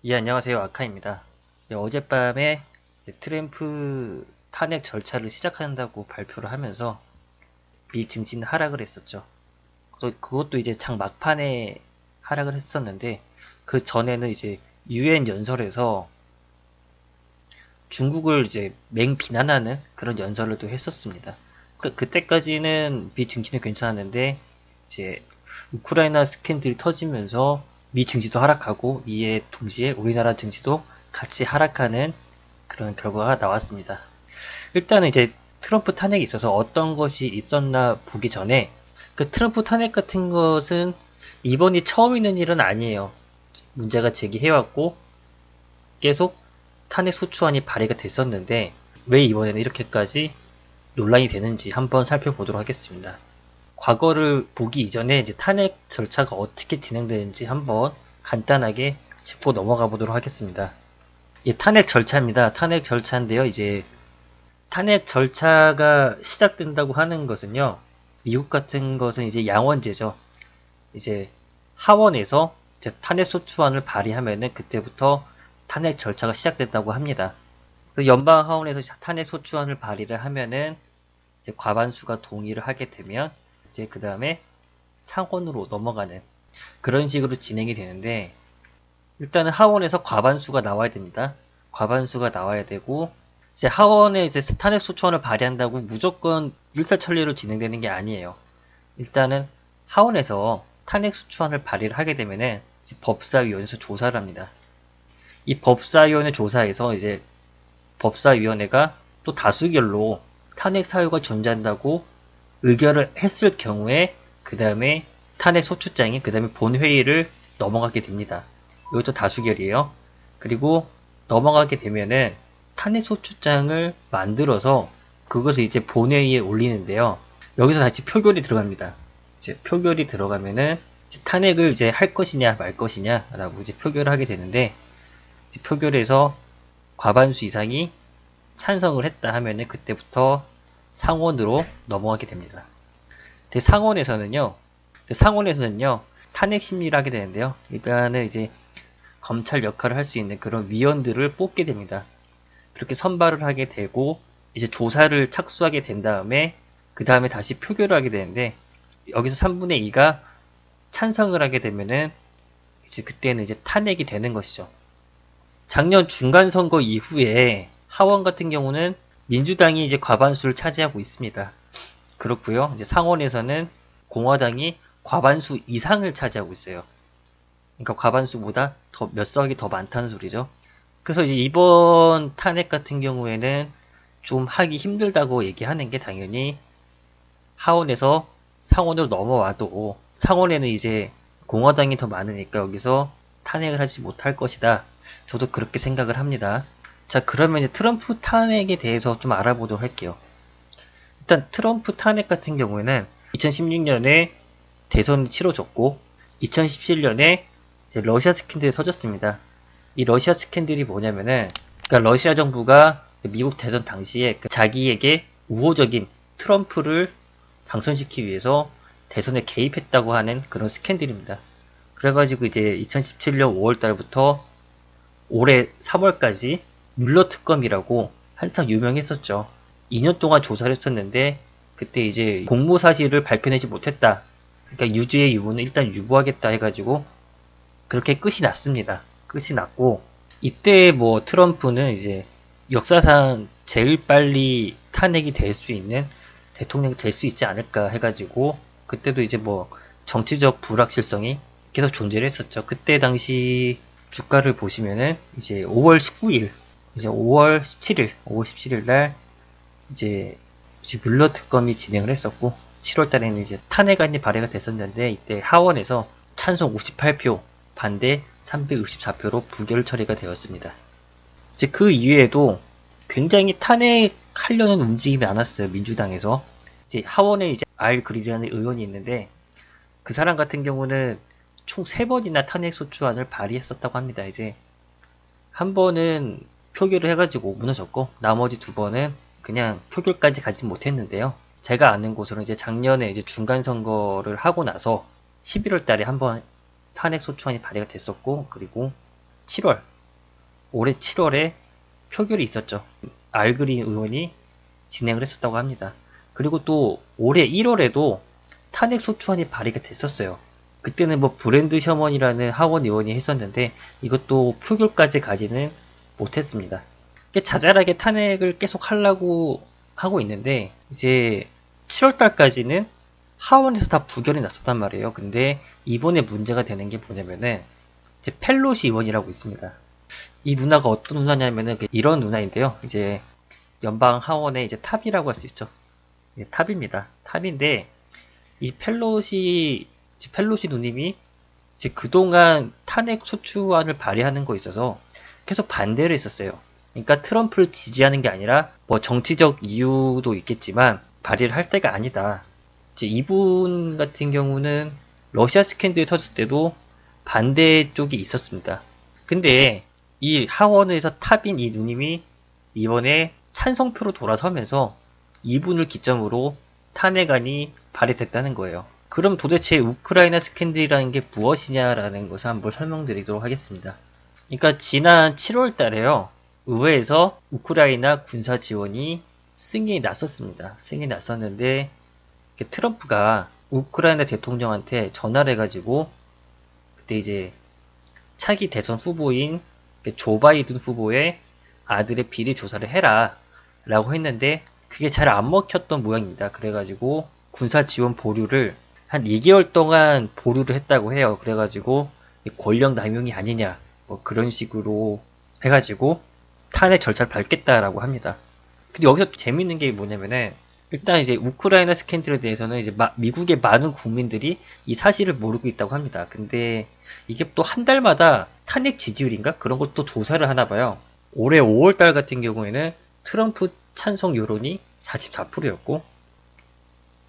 예, 안녕하세요. 아카입니다. 예, 어젯밤에 트럼프 탄핵 절차를 시작한다고 발표를 하면서 미 증시는 하락을 했었죠. 그것도 이제 장 막판에 하락을 했었는데, 그 전에는 이제 유엔 연설에서 중국을 이제 맹비난하는 그런 연설을 또 했었습니다. 그때까지는 미 증시는 괜찮았는데, 이제 우크라이나 스캔들이 터지면서 미 증시도 하락하고, 이에 동시에 우리나라 증시도 같이 하락하는 그런 결과가 나왔습니다. 일단은 이제 트럼프 탄핵이 있어서 어떤 것이 있었나 보기 전에, 그 트럼프 탄핵 같은 것은 이번이 처음 있는 일은 아니에요. 문제가 제기해왔고 계속 탄핵 소추안이 발의가 됐었는데, 왜 이번에는 이렇게까지 논란이 되는지 한번 살펴보도록 하겠습니다. 과거를 보기 이전에 이제 탄핵 절차가 어떻게 진행되는지 한번 간단하게 짚고 넘어가 보도록 하겠습니다. 예, 탄핵 절차입니다. 탄핵 절차인데요. 이제 탄핵 절차가 시작된다고 하는 것은요, 미국 같은 것은 이제 양원제죠. 이제 하원에서 이제 탄핵 소추안을 발의하면은 그때부터 탄핵 절차가 시작된다고 합니다. 연방 하원에서 탄핵 소추안을 발의를 하면은 이제 과반수가 동의를 하게 되면 이제 그 다음에 상원으로 넘어가는 그런 식으로 진행이 되는데, 일단은 하원에서 과반수가 나와야 됩니다. 과반수가 나와야 되고, 이제 하원에 이제 탄핵 소추안을 발의한다고 무조건 일사천리로 진행되는 게 아니에요. 일단은 하원에서 탄핵 소추안을 발의를 하게 되면은 법사위원회에서 조사를 합니다. 이 법사위원회 조사에서 이제 법사위원회가 또 다수결로 탄핵 사유가 존재한다고 의결을 했을 경우에 그 다음에 탄핵 소추장이 그 다음에 본회의를 넘어가게 됩니다. 이것도 다수결이에요. 그리고 넘어가게 되면은 탄핵 소추장을 만들어서 그것을 이제 본회의에 올리는데요. 여기서 다시 표결이 들어갑니다. 이제 표결이 들어가면은 이제 탄핵을 이제 할 것이냐 말 것이냐라고 이제 표결을 하게 되는데, 이제 표결에서 과반수 이상이 찬성을 했다 하면은 그때부터 상원으로 넘어가게 됩니다. 상원에서는요 탄핵 심리를 하게 되는데요. 일단은 이제 검찰 역할을 할 수 있는 그런 위원들을 뽑게 됩니다. 그렇게 선발을 하게 되고 이제 조사를 착수하게 된 다음에 그 다음에 다시 표결을 하게 되는데, 여기서 3분의 2가 찬성을 하게 되면은 이제 그때는 이제 탄핵이 되는 것이죠. 작년 중간선거 이후에 하원 같은 경우는 민주당이 이제 과반수를 차지하고 있습니다. 그렇고요. 이제 상원에서는 공화당이 과반수 이상을 차지하고 있어요. 그러니까 과반수보다 몇 석이 더 많다는 소리죠. 그래서 이제 이번 탄핵 같은 경우에는 좀 하기 힘들다고 얘기하는 게 당연히 하원에서 상원으로 넘어와도 상원에는 이제 공화당이 더 많으니까 여기서 탄핵을 하지 못할 것이다. 저도 그렇게 생각을 합니다. 자, 그러면 이제 트럼프 탄핵에 대해서 좀 알아보도록 할게요. 일단 트럼프 탄핵 같은 경우에는 2016년에 대선이 치러졌고 2017년에 러시아 스캔들이 터졌습니다. 이 러시아 스캔들이 뭐냐면은, 그러니까 러시아 정부가 미국 대선 당시에 자기에게 우호적인 트럼프를 당선시키기 위해서 대선에 개입했다고 하는 그런 스캔들입니다. 그래가지고 이제 2017년 5월달부터 올해 3월까지 뮬러 특검이라고 한창 유명했었죠. 2년 동안 조사를 했었는데 그때 이제 공모 사실을 밝혀내지 못했다. 그러니까 유죄의 유무는 일단 유보하겠다 해가지고 그렇게 끝이 났습니다. 끝이 났고, 이때 뭐 트럼프는 이제 역사상 제일 빨리 탄핵이 될 수 있는 대통령이 될 수 있지 않을까 해가지고, 그때도 이제 뭐 정치적 불확실성이 계속 존재를 했었죠. 그때 당시 주가를 보시면은 이제 5월 19일, 이제 5월 17일, 5월 17일 날 이제 뮬러 특검이 진행을 했었고, 7월 달에는 이제 탄핵안이 발의가 됐었는데, 이때 하원에서 찬성 58표, 반대 364표로 부결 처리가 되었습니다. 이제 그 이외에도 굉장히 탄핵하려는 움직임이 많았어요. 민주당에서. 이제 하원에 이제 알 그릴이라는 의원이 있는데, 그 사람 같은 경우는 총 3번이나 탄핵 소추안을 발의했었다고 합니다. 이제 한 번은 표결을 해가지고 무너졌고, 나머지 2번은 그냥 표결까지 가지 못했는데요. 제가 아는 곳으로 이제 작년에 이제 중간 선거를 하고 나서 11월 달에 한번 탄핵 소추안이 발의가 됐었고, 그리고 7월, 올해 7월에 표결이 있었죠. 알그린 의원이 진행을 했었다고 합니다. 그리고 또 올해 1월에도 탄핵 소추안이 발의가 됐었어요. 그때는 뭐 브랜드 셔먼이라는 하원 의원이 했었는데 이것도 표결까지 가지는 못했습니다. 자잘하게 탄핵을 계속 하려고 하고 있는데 이제 7월 달까지는 하원에서 다 부결이 났었단 말이에요. 근데 이번에 문제가 되는 게 뭐냐면은 이제 펠로시 의원이라고 있습니다. 이 누나가 어떤 누나냐면은 이런 누나인데요. 이제 연방 하원의 이제 탑이라고 할 수 있죠. 탑입니다. 탑인데 이 펠로시 누님이 이제 그동안 탄핵 소추안을 발의하는 거에 있어서 계속 반대를 했었어요. 그러니까 트럼프를 지지하는 게 아니라 뭐 정치적 이유도 있겠지만 발의를 할 때가 아니다. 이제 이분 같은 경우는 러시아 스캔들이 터졌을 때도 반대 쪽이 있었습니다. 근데 이 하원에서 탑인 이 누님이 이번에 찬성표로 돌아서면서 이분을 기점으로 탄핵안이 발의됐다는 거예요. 그럼 도대체 우크라이나 스캔들이라는 게 무엇이냐라는 것을 한번 설명드리도록 하겠습니다. 그러니까 지난 7월 달에요. 의회에서 우크라이나 군사 지원이 승인이 났었습니다. 승인이 났었는데 트럼프가 우크라이나 대통령한테 전화를 해가지고 그때 이제 차기 대선 후보인 조 바이든 후보의 아들의 비리 조사를 해라 라고 했는데 그게 잘 안 먹혔던 모양입니다. 그래가지고 군사 지원 보류를 한 2개월 동안 보류를 했다고 해요. 그래가지고 권력 남용이 아니냐 뭐 그런 식으로 해가지고 탄핵 절차를 밟겠다라고 합니다. 근데 여기서 또 재밌는 게 뭐냐면은 일단 이제 우크라이나 스캔들에 대해서는 이제 미국의 많은 국민들이 이 사실을 모르고 있다고 합니다. 근데 이게 또 한 달마다 탄핵 지지율인가 그런 것도 조사를 하나 봐요. 올해 5월달 같은 경우에는 트럼프 찬성 여론이 44%였고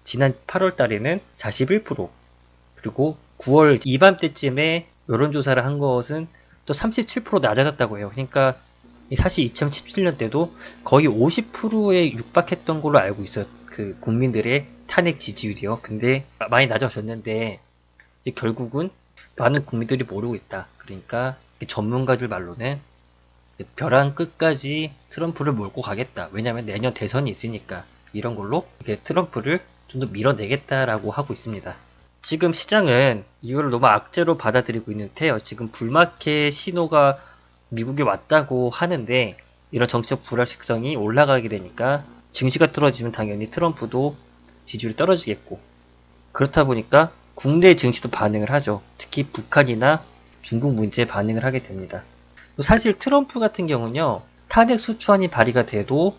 지난 8월달에는 41% 그리고 9월 이맘때쯤에 여론조사를 한 것은 또 37% 낮아졌다고 해요. 그러니까 사실 2017년 때도 거의 50%에 육박했던 걸로 알고 있어요. 그 국민들의 탄핵 지지율이요. 근데 많이 낮아졌는데 이제 결국은 많은 국민들이 모르고 있다. 그러니까 전문가들 말로는 벼랑 끝까지 트럼프를 몰고 가겠다. 왜냐면 내년 대선이 있으니까 이런 걸로 트럼프를 좀 더 밀어내겠다라고 하고 있습니다. 지금 시장은 이거를 너무 악재로 받아들이고 있는 듯해요. 지금 불마켓 신호가 미국에 왔다고 하는데 이런 정치적 불확실성이 올라가게 되니까 증시가 떨어지면 당연히 트럼프도 지지율이 떨어지겠고 그렇다 보니까 국내 증시도 반응을 하죠. 특히 북한이나 중국 문제에 반응을 하게 됩니다. 사실 트럼프 같은 경우는요. 탄핵 소추안이 발의가 돼도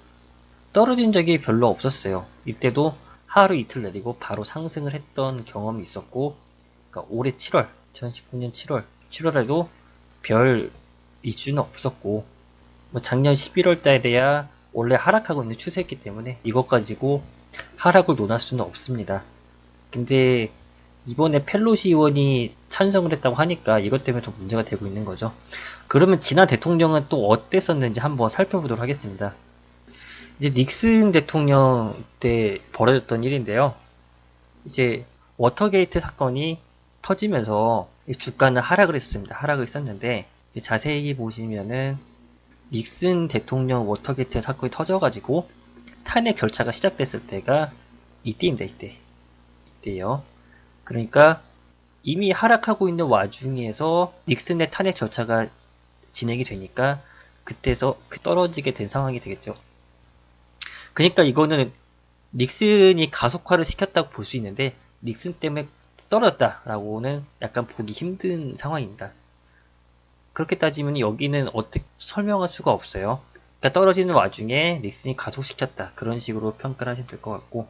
떨어진 적이 별로 없었어요. 이때도 하루 이틀 내리고 바로 상승을 했던 경험이 있었고 그러니까 올해 7월 2019년 7월에도 별 이슈는 없었고 뭐 작년 11월 달에야 원래 하락하고 있는 추세였기 때문에 이것 가지고 하락을 논할 수는 없습니다. 근데 이번에 펠로시 의원이 찬성을 했다고 하니까 이것 때문에 더 문제가 되고 있는 거죠. 그러면 지난 대통령은 또 어땠었는지 한번 살펴보도록 하겠습니다. 이제 닉슨 대통령 때 벌어졌던 일인데요. 이제 워터게이트 사건이 터지면서 주가는 하락을 했습니다. 하락을 했었는데 자세히 보시면은 닉슨 대통령 워터게이트 사건이 터져가지고 탄핵 절차가 시작됐을 때가 이때입니다. 이때요. 그러니까 이미 하락하고 있는 와중에서 닉슨의 탄핵 절차가 진행이 되니까 그때서 떨어지게 된 상황이 되겠죠. 그러니까 이거는 닉슨이 가속화를 시켰다고 볼 수 있는데 닉슨 때문에 떨어졌다라고는 약간 보기 힘든 상황입니다. 그렇게 따지면 여기는 어떻게 설명할 수가 없어요. 그러니까 떨어지는 와중에 닉슨이 가속시켰다 그런 식으로 평가를 하시면 될 것 같고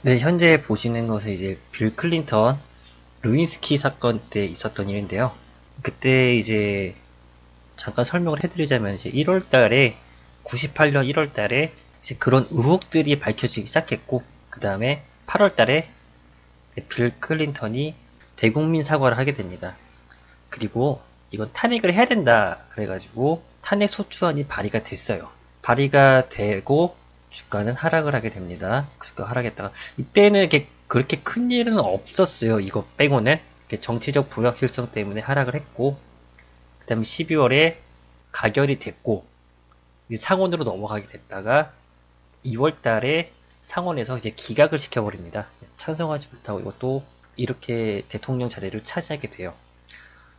네, 현재 보시는 것은 이제 빌 클린턴 루인스키 사건 때 있었던 일인데요. 그때 이제 잠깐 설명을 해드리자면 이제 1월달에 98년 1월달에 이제 그런 의혹들이 밝혀지기 시작했고 그 다음에 8월달에 빌 클린턴이 대국민 사과를 하게 됩니다. 그리고 이건 탄핵을 해야 된다 그래가지고 탄핵 소추안이 발의가 됐어요. 발의가 되고 주가는 하락을 하게 됩니다. 주가 하락했다가 이때는 이렇게 그렇게 큰 일은 없었어요. 이거 빼고는 정치적 불확실성 때문에 하락을 했고, 그 다음에 12월에 가결이 됐고 상원으로 넘어가게 됐다가 2월 달에 상원에서 이제 기각을 시켜버립니다. 찬성하지 못하고 이것도 이렇게 대통령 자리를 차지하게 돼요.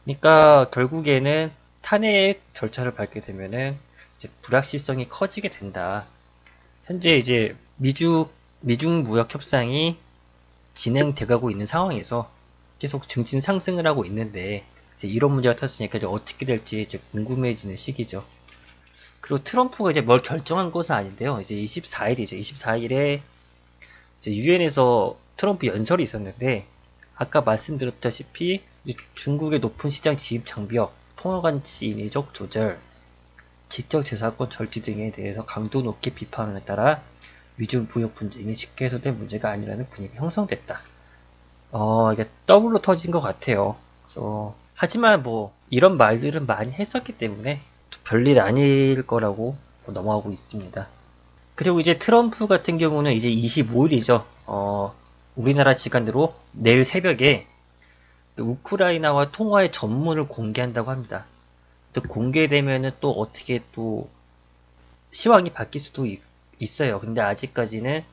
그러니까 결국에는 탄핵 절차를 밟게 되면은 이제 불확실성이 커지게 된다. 현재 이제 미중 무역 협상이 진행돼가고 있는 상황에서 계속 증신 상승을 하고 있는데 이제 이런 문제가 터지니까 이제 어떻게 될지 이제 궁금해지는 시기죠. 그리고 트럼프가 이제 뭘 결정한 것은 아닌데요. 이제 24일이죠. 24일에 이제 유엔에서 트럼프 연설이 있었는데 아까 말씀드렸다시피 중국의 높은 시장 진입 장벽, 통화가치 인위적 조절, 지적재산권 절취 등에 대해서 강도 높게 비판함에 따라 미중 무역 분쟁이 쉽게 해소된 문제가 아니라는 분위기가 형성됐다. 이게 더블로 터진 것 같아요. 하지만 뭐 이런 말들은 많이 했었기 때문에 별일 아닐 거라고 넘어가고 있습니다. 그리고 이제 트럼프 같은 경우는 이제 25일이죠. 우리나라 시간으로 내일 새벽에 우크라이나와 통화의 전문을 공개한다고 합니다. 또 공개되면은 또 어떻게 또 시황이 바뀔 수도 있어요. 근데 아직까지는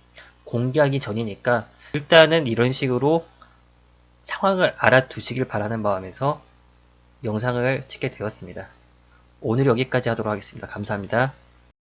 공개하기 전이니까 일단은 이런 식으로 상황을 알아두시길 바라는 마음에서 영상을 찍게 되었습니다. 오늘 여기까지 하도록 하겠습니다. 감사합니다.